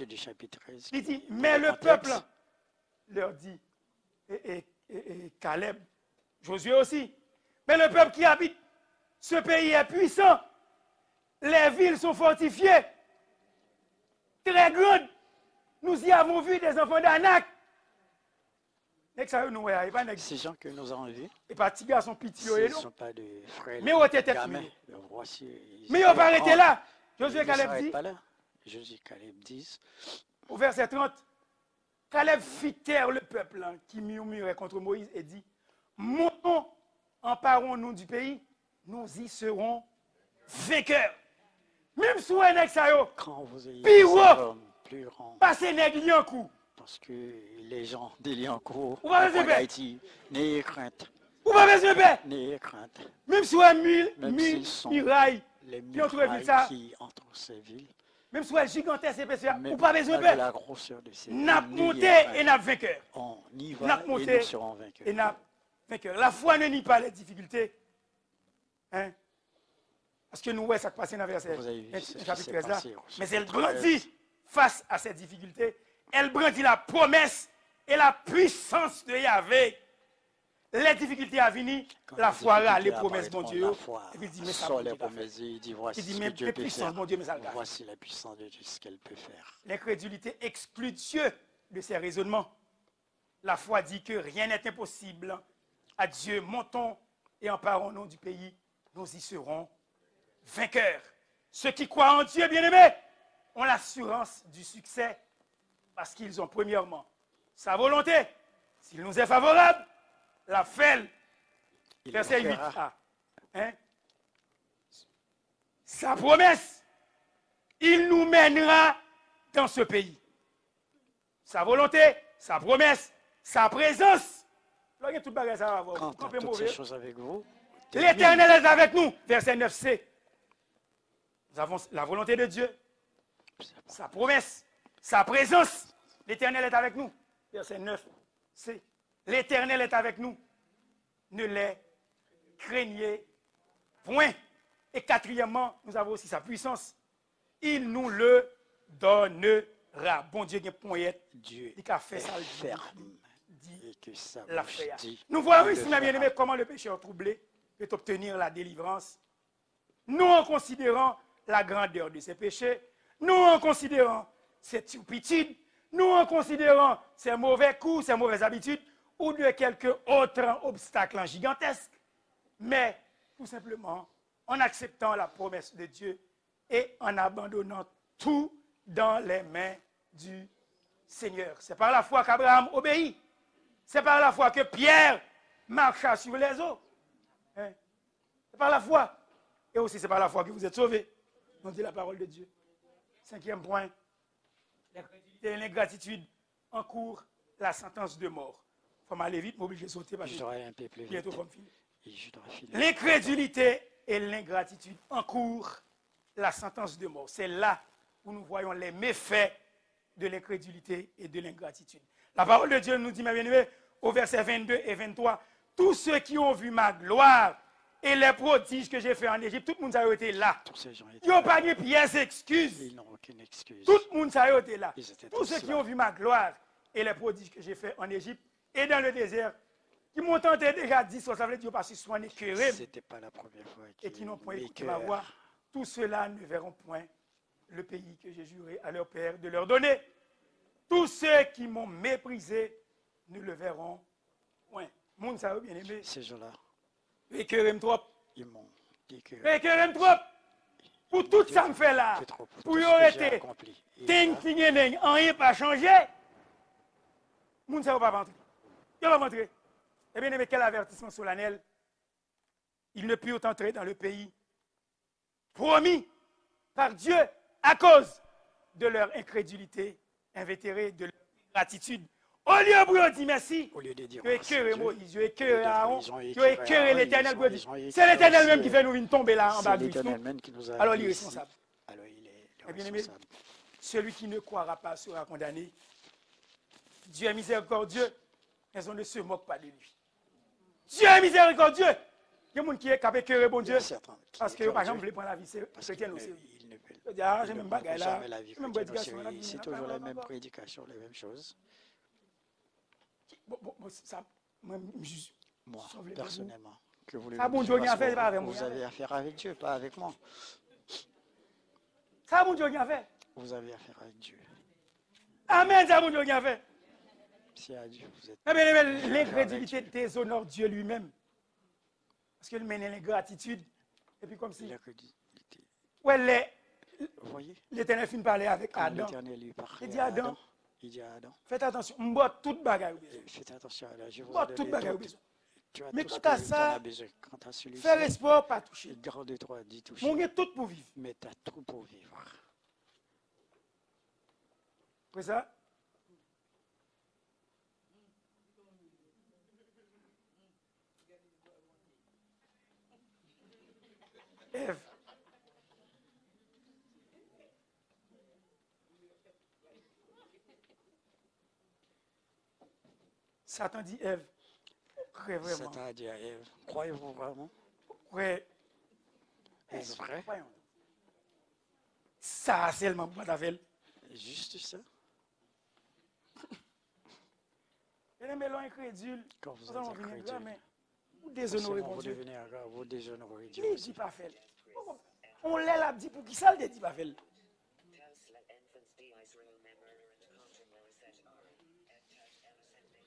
il dit, mais le peuple leur dit, et Caleb, Josué aussi, mais le peuple qui habite ce pays est puissant, les villes sont fortifiées, très grandes, nous y avons vu des enfants d'Anak. Ces gens que nous avons vus, et pas petits garçons pitié, ce ne sont pas de frères, mais on était mais ils n'ont pas arrêté là. Josué Caleb dit, au verset 30, Caleb fit taire le peuple qui murmurait contre Moïse et dit, montons, emparons-nous du pays, nous y serons vainqueurs. Même si vous êtes quand vous ayez plus passez négli en coup. Parce que les gens de Liancourt, en Haïti, n'ayez crainte. Ou pas besoin de paix. N'ayez crainte. Même si vous êtes murailles, les murailles qui entrent ces villes, même si vous êtes gigantesque épaisseur, ou pas besoin de paix. La grosseur de ces villes, n'a monté et n'a vainqueur. On y va et nous serons vainqueurs. Et n'a vainqueur. La foi ne nie pas les difficultés. Hein? Parce que nous, ouais, ça passe dans le verset chapitre 13 là. Mais elle grandit face à ces difficultés. Elle brandit la promesse et la puissance de Yahvé. les difficultés à venir, la foi là, les promesses, bon Dieu. Et puis il dit, mais ça, les promesses, il dit, voici ce que Dieu peut faire. Voici la puissance de Dieu, ce qu'elle peut faire. L'incrédulité exclut Dieu de ses raisonnements. La foi dit que rien n'est impossible à Dieu. Montons et emparons-nous du pays. Nous y serons vainqueurs. Ceux qui croient en Dieu, bien-aimés, ont l'assurance du succès parce qu'ils ont premièrement sa volonté. S'il nous est favorable, la fait. Verset 8a. Hein? Sa promesse, il nous mènera dans ce pays. Sa volonté, sa promesse, sa présence. Là, il y a tout bagage, ça va voir. Quand toutes ces choses avec vous, l'Éternel est avec nous. Verset 9c. Nous avons la volonté de Dieu, sa promesse, sa présence. L'Éternel est avec nous. Verset 9c. L'Éternel est avec nous. Ne les craignez point. Et quatrièmement, nous avons aussi sa puissance. Il nous le donnera. Bon Dieu, il y a point. Dieu il a fait ça. Ferme. Et que ça dit. Nous voyons ici, mes bien-aimés, comment le pécheur troublé peut obtenir la délivrance. Nous en considérant la grandeur de ses péchés, nous en considérant ses turpitudes, nous en considérant ses mauvais coups, ses mauvaises habitudes, ou de quelques autres obstacles gigantesques, mais tout simplement en acceptant la promesse de Dieu et en abandonnant tout dans les mains du Seigneur. C'est par la foi qu'Abraham obéit. C'est par la foi que Pierre marcha sur les eaux. Hein? C'est par la foi. Et aussi c'est par la foi que vous êtes sauvés. On dit la parole de Dieu. 5e point. L'incrédulité et l'ingratitude encourent la sentence de mort. Il faut m'aller vite, m'obliger de sauter parce que bientôt comme fini. L'incrédulité et l'ingratitude encourent la sentence de mort. C'est là où nous voyons les méfaits de l'incrédulité et de l'ingratitude. La parole de Dieu nous dit, mes bien-aimés, au verset 22 et 23, tous ceux qui ont vu ma gloire et les prodiges que j'ai fait en Égypte, tout le monde a été là. Ils n'ont pas de pièce excuse. Ils n'ont aucune excuse. Tout le monde a été là. Tous ceux qui ont vu ma gloire et les prodiges que j'ai fait en Égypte et dans le désert, qui m'ont tenté déjà 10 fois, ça veut dire parce qu'ils sont écœurés. C'était pas la première fois. Et qui n'ont point écouté ma voix. Tous ceux-là ne verront point le pays que j'ai juré à leur père de leur donner. Tous ceux qui m'ont méprisé ne le verront point. Monde, ça va bien aimé. Ces gens-là. Écœuré trop. Ils m'ont écœuré. Écœuré trop. Pour tout ça me fait là. Pour y arrêter. Ting, ting, ting, rien pas changé. Monde, ça va pas rentrer. Il va rentrer. Eh bien, aimé, quel avertissement solennel. Ils ne purent entrer dans le pays promis par Dieu à cause de leur incrédulité invétérée, de leur ingratitude. Au lieu de dire merci, au lieu de dire écœuré Moïse, écœuré Aaron, écœuré l'Éternel. C'est l'Éternel même qui fait nous tomber là en bas du feu. Alors il est responsable. Alors il est bien aimé, celui qui ne croira pas sera condamné. Dieu est miséricordieux, mais on ne se moque pas de lui. Dieu est miséricordieux. Il y a des gens qui est capable de bon Dieu. Parce que, par exemple, vous voulez prendre la vie chrétienne aussi. Je dis, ah, j'ai même bagaille là. C'est toujours la même prédication, les mêmes choses. Ça, moi, personnellement, que vous avez affaire avec Dieu, pas avec moi. Ça, mon Dieu, qui a fait. Vous avez affaire avec Dieu. Amen, ça, mon Dieu, qui a fait. Si à Dieu, vous êtes. L'incrédulité déshonore Dieu lui-même. Parce qu'il mène l'ingratitude. Et puis comme si. Ouais, l'Éternel finit parler avec Adam. Il dit Adam. Faites attention. On boit toute bagaille. Faites attention à je bois toute bagaille. Mais quant à ça, faire l'espoir, pas toucher. Garde-toi d'y toucher. On a tout pour vivre. Mais tu as tout pour vivre. C'est ça? Ève. Satan dit Ève. Vraiment. Satan a dit à Ève. Croyez-vous vraiment? Oui. Est-ce vrai? Ça, c'est le même avec. Juste ça? Quand vous êtes incrédule, vous déshonorez mon Dieu. Vous déshonorez Dieu. Il dit pas faire. On l'a dit pour qui ça le dit pas faire.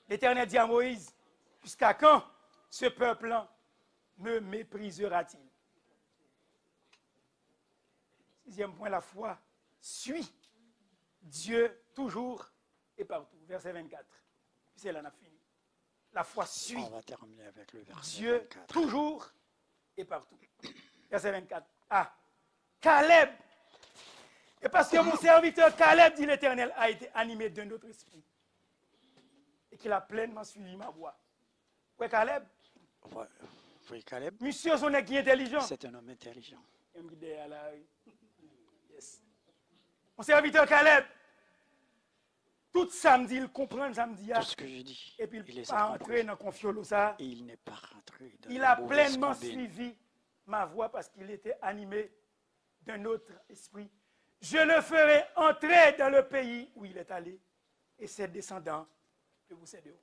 L'Éternel dit à Moïse, jusqu'à quand ce peuple-là me méprisera-t-il? Sixième point, la foi suit Dieu toujours et partout. Verset 24. C'est là, on a fini. La foi suit on va terminer avec le verset Dieu 24. toujours et partout. Verset 24. Ah, Caleb. Et parce que mon serviteur Caleb, dit l'Éternel, a été animé d'un autre esprit. Et qu'il a pleinement suivi ma voie. Oui, Caleb? Oui, Caleb. Monsieur, son qui est intelligent. C'est un homme intelligent. Yes. Mon serviteur Caleb, tout samedi, il comprend samedi. Tout ce que je dis. Et puis il n'est pas entré dans le confiolo ça. Et il n'est pas rentré dans il a pleinement suivi ma voie parce qu'il était animé d'un autre esprit. Je le ferai entrer dans le pays où il est allé et ses descendants le vous céderont.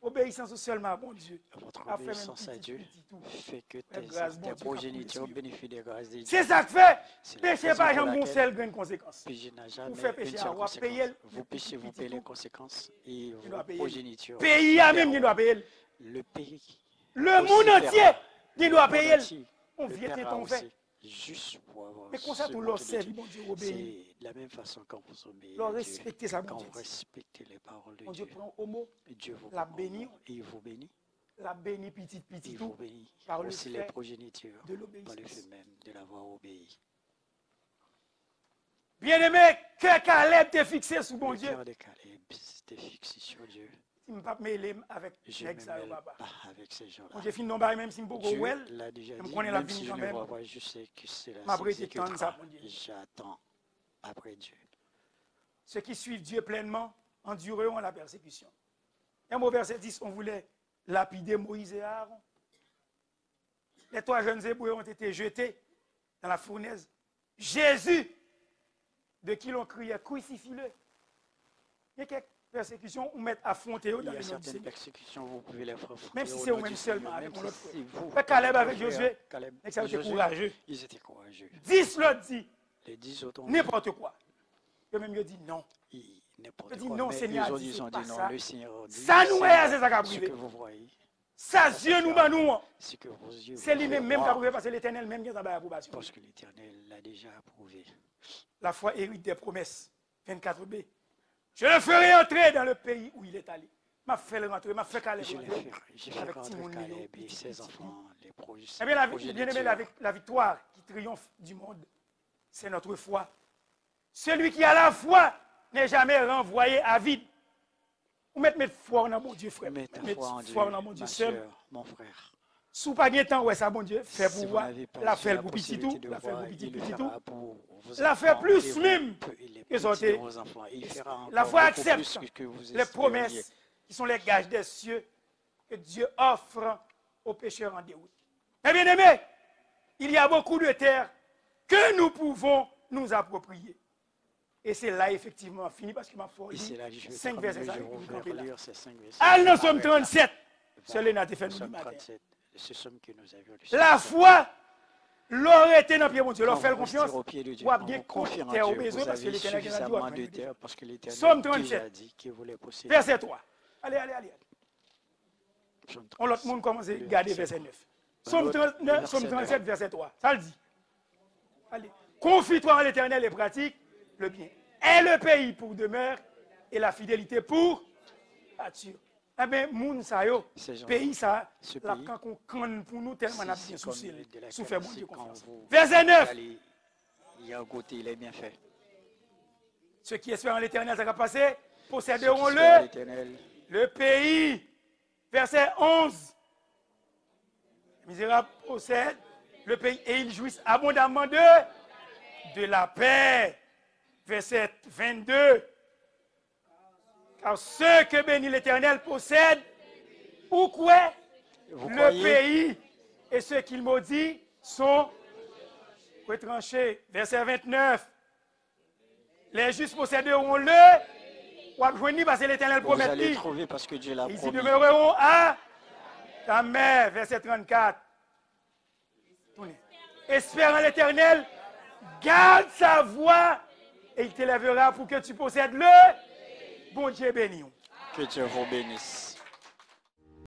Obéissance seulement à bon Dieu. Votre obéissance à Dieu fait que tes progénitures bénéficient des grâces de Dieu. C'est ça que fait. Péché pas j'en bon seul grain de conséquences. Péché n'a jamais une seule conséquence. Vous péchez, vous payez les conséquences et vos progénitures. Pays a même qui doit payer. Le pays. Le monde entier qui doit payer. On vient de ton fait. Juste pour avoir. Mais comme ça, tout leur service, bon Dieu, obéit. C'est de la même façon quand vous obéissez. Leur respecter ça, quand vous respectez les paroles de Dieu. Dieu prend homo, Dieu vous la bénit. Et il vous bénit. La bénit petit. Il vous bénit. Par le aussi fait les progénitures. De l'obéissance. Par le fait même de l'avoir obéi. Bien-aimé, que Caleb t'est fixé sous bon Dieu. Le cœur de Caleb t'est fixé sur Dieu. Je ne peux pas me mêler avec je ne me mêle pas avec ces gens-là. Quand j'ai fini non même si je ne Dieu l'a déjà dit, même si je ne vois pas, je sais que c'est la s'exécutera. J'attends après Dieu. Ceux qui suivent Dieu pleinement endureront la persécution. Et au verset 10, on voulait lapider Moïse et Aaron. Les 3 jeunes Hébreux ont été jetés dans la fournaise. Jésus, de qui l'on criait, crucifie-le. Il y a quelques persécutions ou mettre affronter dans il y a certaines persécutions, vous pouvez les faire. Même si c'est vous-même seulement avec l'autre frère. Fait Caleb avec Josué, ils étaient courageux. Ils étaient courageux. 10 l'autre dit, les 10 autres n'importe quoi. Eux-mêmes ils dit non. N'importe quoi. Non, mais Seigneur, ils ont dit non. Le Seigneur dit, ça nous est, c'est ça qui a privé. Ce que vous voyez. Ça, Dieu nous bat nous. C'est lui-même qui a approuvé parce que l'Éternel même qui a approbation. Parce que l'Éternel l'a déjà approuvé. La foi hérite des promesses. 24b. Je le ferai entrer dans le pays où il est allé. M'a fait le rentrer, m'a fait Caleb. J'ai fait rentrer Caleb et ses enfants, les projets. Eh bien, bien aimé, la victoire qui triomphe du monde, c'est notre foi. Celui qui a la foi n'est jamais renvoyé à vide. Vous mettez foi dans mon Dieu, frère. Mettez foi dans mon Dieu, seul. Mon frère. Sous pas de temps, ouais, ça, bon Dieu, fait pour voir. La fait pour petit tout, la fait pour petit tout. La fait plus même que sortir. La foi accepte les promesses qui sont les gages des cieux que Dieu offre aux pécheurs en déroute. Mais bien aimé, il y a beaucoup de terres que nous pouvons nous approprier. Et c'est là effectivement fini parce qu'il m'a fallu 5 versets. Al dans Somme 37, celui n'a été fait nous matin. La foi l'aurait été dans le pied de Dieu. Leur faire confiance. Ou a bien confier au besoin parce que l'Éternel a dit. Somme 37, verset 3. Allez. On l'autre monde commence à garder verset 9. Somme 37, verset 3. Ça le dit. Allez. Confie-toi en l'Éternel et pratique le bien. Et le pays pour demeure et la fidélité pour pâture. Eh bien, moun sa yo, pays ça, la quand pour nous tellement n'a bien souci, souffert bon Dieu confiance. Verset 9. Il y a un côté, il est bien fait. Ceux qui espèrent en l'Éternel, ça va passer, posséderont le pays. Verset 11. Misérable possède le pays et ils jouissent abondamment de la paix. Verset 22. Car ceux que bénit l'Éternel possèdent, ou quoi? Le pays, et ceux qu'il maudit sont retranchés. Verset 29. Les justes posséderont le Vous allez trouver parce que Dieu l'a promis. Ils y demeureront à ta mère, verset 34. Espère en l'Éternel, garde sa voix et il t'élèvera pour que tu possèdes le bon Dieu béni. Que Dieu vous bénisse.